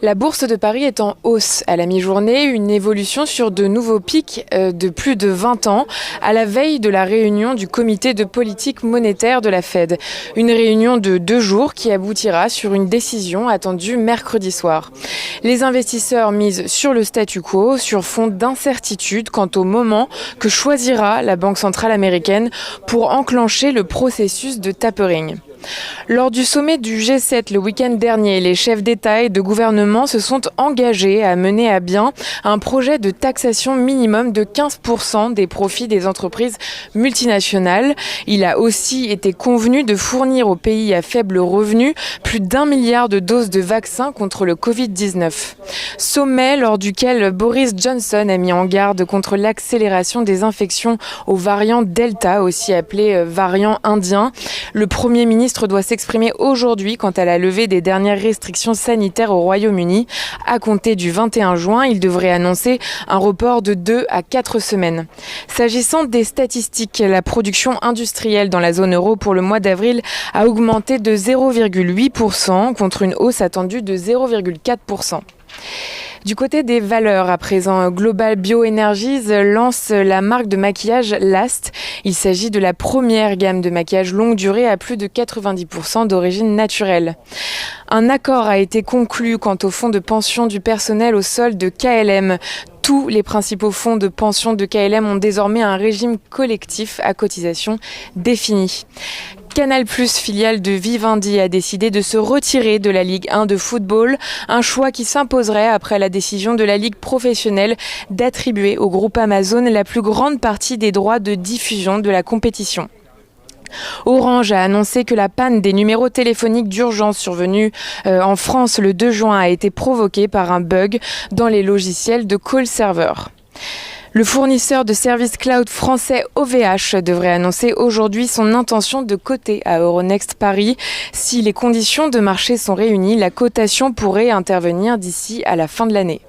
La bourse de Paris est en hausse à la mi-journée, une évolution sur de nouveaux pics de plus de 20 ans, à la veille de la réunion du comité de politique monétaire de la Fed. Une réunion de 2 jours qui aboutira sur une décision attendue mercredi soir. Les investisseurs misent sur le statu quo, sur fond d'incertitude quant au moment que choisira la Banque centrale américaine pour enclencher le processus de tapering. Lors du sommet du G7 le week-end dernier, les chefs d'État et de gouvernement se sont engagés à mener à bien un projet de taxation minimum de 15% des profits des entreprises multinationales. Il a aussi été convenu de fournir aux pays à faible revenu plus d'1 milliard de doses de vaccins contre le Covid-19. Sommet lors duquel Boris Johnson a mis en garde contre l'accélération des infections au variant Delta, aussi appelé variant indien. Le Premier ministre doit s'exprimer aujourd'hui quant à la levée des dernières restrictions sanitaires au Royaume-Uni. À compter du 21 juin, il devrait annoncer un report de 2 à 4 semaines. S'agissant des statistiques, la production industrielle dans la zone euro pour le mois d'avril a augmenté de 0,8% contre une hausse attendue de 0,4%. Du côté des valeurs, à présent, Global Bioenergies lance la marque de maquillage Last. Il s'agit de la première gamme de maquillage longue durée à plus de 90% d'origine naturelle. Un accord a été conclu quant au fonds de pension du personnel au sol de KLM. Tous les principaux fonds de pension de KLM ont désormais un régime collectif à cotisation défini. Canal+, filiale de Vivendi, a décidé de se retirer de la Ligue 1 de football, un choix qui s'imposerait après la décision de la Ligue professionnelle d'attribuer au groupe Amazon la plus grande partie des droits de diffusion de la compétition. Orange a annoncé que la panne des numéros téléphoniques d'urgence survenue en France le 2 juin a été provoquée par un bug dans les logiciels de call server. Le fournisseur de services cloud français OVH devrait annoncer aujourd'hui son intention de coter à Euronext Paris. Si les conditions de marché sont réunies, la cotation pourrait intervenir d'ici à la fin de l'année.